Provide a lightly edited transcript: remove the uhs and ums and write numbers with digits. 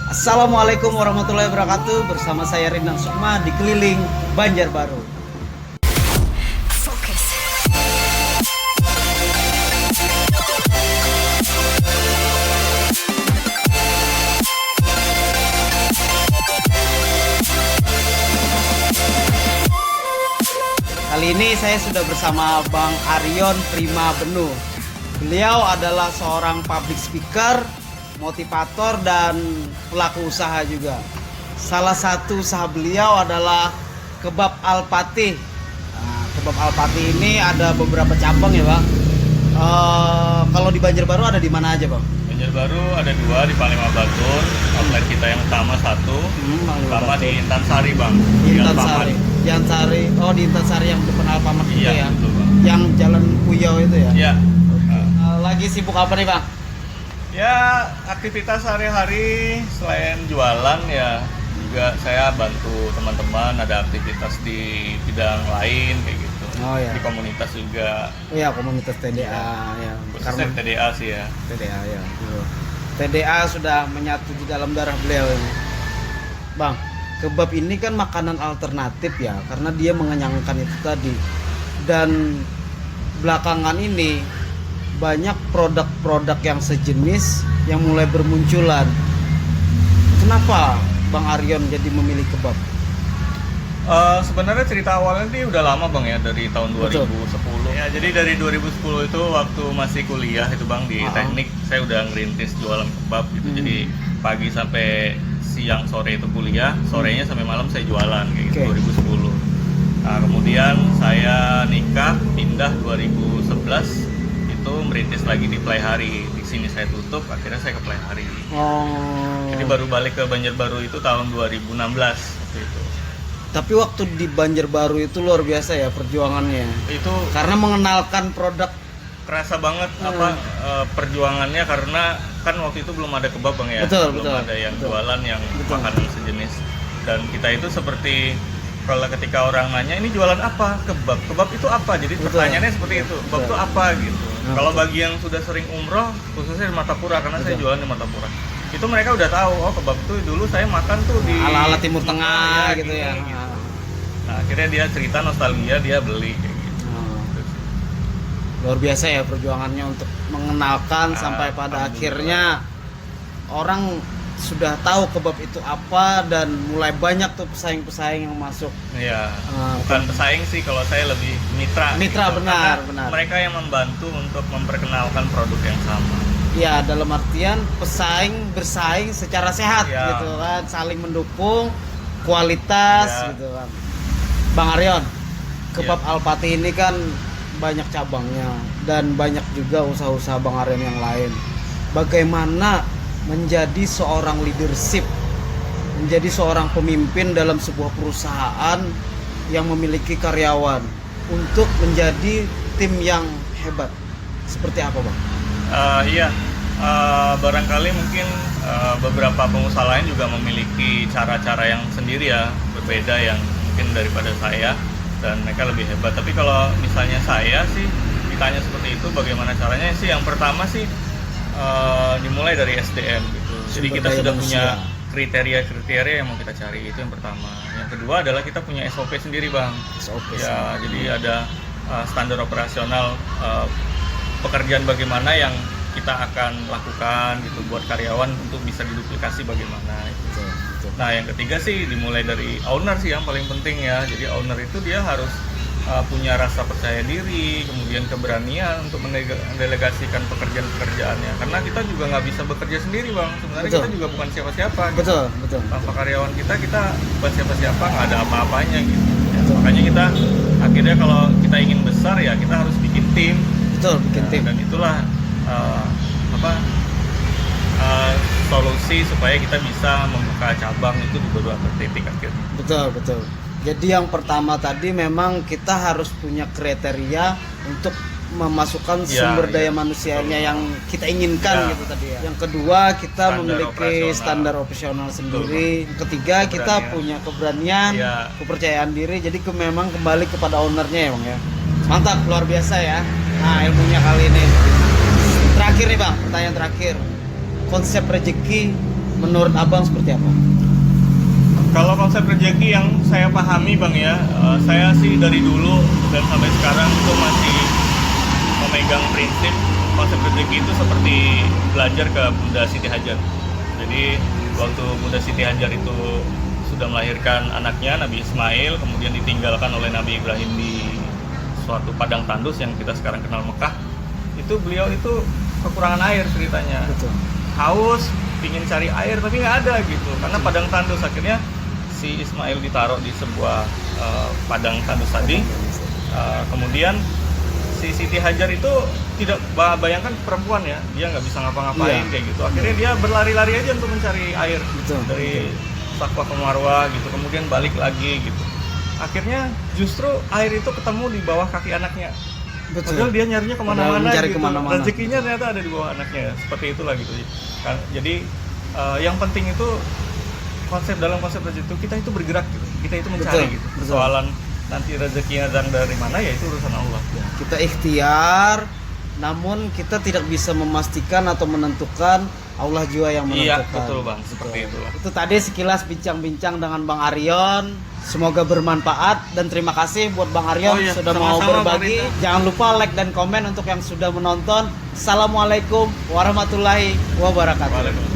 Assalamualaikum warahmatullahi wabarakatuh. Bersama saya Rindang Sukma di Keliling Banjarbaru. Kali ini saya sudah bersama Bang Aryon Prima Benu. Beliau adalah seorang public speaker, motivator, dan pelaku usaha juga. Salah satu usaha beliau adalah kebab Al-Patih. Nah, kebab Al-Patih ini ada beberapa cabang ya Bang. Kalau di Banjarbaru ada di mana aja Bang? Banjarbaru ada 2 di Panglima Batur, outlet kita yang utama 1, utama di Intan Sari Bang. Di Intan Sari. Di Intan Sari. Oh, di Intan Sari yang depan Alfamart itu Iya, ya. betul, Bang. Yang Jalan Kuyau itu ya. Iya. Lagi sibuk apa nih Bang? Ya, aktivitas sehari-hari selain jualan ya juga saya bantu teman-teman ada aktivitas di bidang lain kayak gitu. Oh ya. Di komunitas juga. Iya, komunitas TDA ya. Khususnya TDA sih ya. TDA ya. TDA sudah menyatu di dalam darah beliau ini. Bang, kebab ini kan makanan alternatif ya, karena dia mengenyangkan itu tadi. Dan belakangan ini banyak produk-produk yang sejenis yang mulai bermunculan. Kenapa Bang Aryon jadi memilih kebab? Sebenarnya cerita awalnya sih udah lama Bang ya, dari tahun 2010. Betul. Ya, jadi dari 2010 itu waktu masih kuliah itu Bang di teknik saya udah ngerintis jualan kebab gitu. Jadi pagi sampai siang sore itu kuliah, sorenya sampai malam saya jualan kayak gitu. 2010. Nah, kemudian saya nikah pindah 2011 itu merintis lagi di Play Hari. Di sini saya tutup, akhirnya saya ke Play Hari. Oh. Jadi baru balik ke Banjarbaru itu tahun 2016 waktu itu. Tapi waktu di Banjarbaru itu luar biasa ya perjuangannya. Itu Karena mengenalkan produk. kerasa banget perjuangannya, karena kan waktu itu belum ada kebab Bang ya. Betul, belum betul, ada yang betul. jualan yang Betul. makanan sejenis. Dan kita itu seperti kalau ketika orang nanya ini jualan apa, kebab itu apa, jadi Betul. pertanyaannya seperti itu, kebab Betul. itu apa gitu. Nah, Kalau betul. bagi yang sudah sering umroh, khususnya di Martapura, karena saya Betul. jualan di Martapura, itu mereka udah tahu, oh kebab itu dulu saya makan tuh di Ala-ala Timur Tengah gitu gini, ya. gitu. Nah akhirnya dia cerita nostalgia, dia beli kayak gitu. Luar biasa ya perjuangannya untuk mengenalkan sampai pada akhirnya orang sudah tahu kebab itu apa, dan mulai banyak tuh pesaing-pesaing yang masuk. Iya, Ah, bukan pesaing sih, kalau saya lebih mitra. Mitra, benar, Karena benar. mereka yang membantu untuk memperkenalkan produk yang sama. Ya, dalam artian pesaing bersaing secara sehat Ya. gitu kan, saling mendukung kualitas Ya. gitu kan. Bang Aryon, kebab Ya. Al-Patih ini kan banyak cabangnya dan banyak juga usaha-usaha Bang Aryon yang lain. Bagaimana menjadi seorang leadership, menjadi seorang pemimpin dalam sebuah perusahaan yang memiliki karyawan untuk menjadi tim yang hebat? Seperti apa Bang? Iya, barangkali mungkin beberapa pengusaha lain juga memiliki cara-cara yang sendiri ya, berbeda yang mungkin daripada saya, dan mereka lebih hebat. Tapi kalau misalnya saya sih ditanya seperti itu, bagaimana caranya sih? Yang pertama sih dimulai dari SDM gitu. Jadi Sumber kita daya sudah manusia. punya kriteria-kriteria yang mau kita cari, itu yang pertama. Yang kedua adalah kita punya SOP sendiri Bang. SOP. Ya, jadi ada standar operasional pekerjaan bagaimana yang kita akan lakukan gitu buat karyawan untuk bisa diduplikasi bagaimana gitu. Betul, betul. Nah, yang ketiga sih dimulai dari owner sih yang paling penting ya. Jadi owner itu dia harus punya rasa percaya diri, kemudian keberanian untuk mendelegasikan pekerjaan-pekerjaannya. Karena kita juga nggak bisa bekerja sendiri Bang. Sebenarnya Betul. kita juga bukan siapa-siapa. Gitu. Betul, betul. Tanpa karyawan kita bukan siapa-siapa, nggak ada apa-apanya gitu. Ya, Betul. makanya kita akhirnya kalau kita ingin besar ya kita harus bikin tim. Betul, bikin Nah, tim. dan itulah solusi supaya kita bisa membuka cabang itu di beberapa titik akhirnya. Betul, betul. Jadi yang pertama tadi memang kita harus punya kriteria untuk memasukkan Ya, sumber daya ya, manusianya betul. yang kita inginkan Ya. gitu tadi ya. Yang kedua kita Standar memiliki operasional. standar operasional sendiri. Yang ketiga kita Keberanian. punya keberanian, Ya. kepercayaan diri. Jadi memang kembali kepada ownernya ya Bang ya. Mantap, luar biasa ya. Nah, ilmunya kali ini. Terakhir nih Bang, pertanyaan terakhir. Konsep rezeki menurut abang seperti apa? Kalau konsep rezeki yang saya pahami bang ya, saya sih dari dulu dan sampai sekarang itu masih memegang prinsip konsep rezeki itu seperti belajar ke Bunda Siti Hajar. Jadi waktu Bunda Siti Hajar itu sudah melahirkan anaknya Nabi Ismail, kemudian ditinggalkan oleh Nabi Ibrahim di suatu padang tandus yang kita sekarang kenal Mekah. Itu beliau itu kekurangan air ceritanya, Betul. haus, pingin cari air tapi nggak ada gitu, karena padang tandus. Akhirnya si Ismail ditaruh di sebuah padang tandus tadi. Kemudian si Siti Hajar itu tidak bayangkan perempuan ya, dia nggak bisa ngapa-ngapain Iya. kayak gitu. Akhirnya dia berlari-lari aja untuk mencari air Betul. dari Safa ke Marwah gitu, kemudian balik lagi gitu. Akhirnya justru air itu ketemu di bawah kaki anaknya. Padahal dia nyarinya kemana-mana Padahal mencari gitu. kemana-mana. Rezekinya ternyata ada di bawah anaknya. Seperti itulah gitu. Kan, jadi yang penting itu dalam konsep rezeki itu kita itu bergerak gitu. Kita itu mencari Betul, gitu. betul. Persoalan nanti rezekinya datang dari mana ya itu urusan Allah. Kita ikhtiar, namun kita tidak bisa memastikan atau menentukan, Allah juga yang Iya, menentukan. betul Bang, seperti itu. Itu tadi sekilas bincang-bincang dengan Bang Aryon. Semoga bermanfaat dan terima kasih buat Bang Aryon Oh iya, sudah mau sama-sama, Bang berbagi. Rita. Jangan lupa like dan komen untuk yang sudah menonton. Assalamualaikum warahmatullahi wabarakatuh. Waalaikumsalam.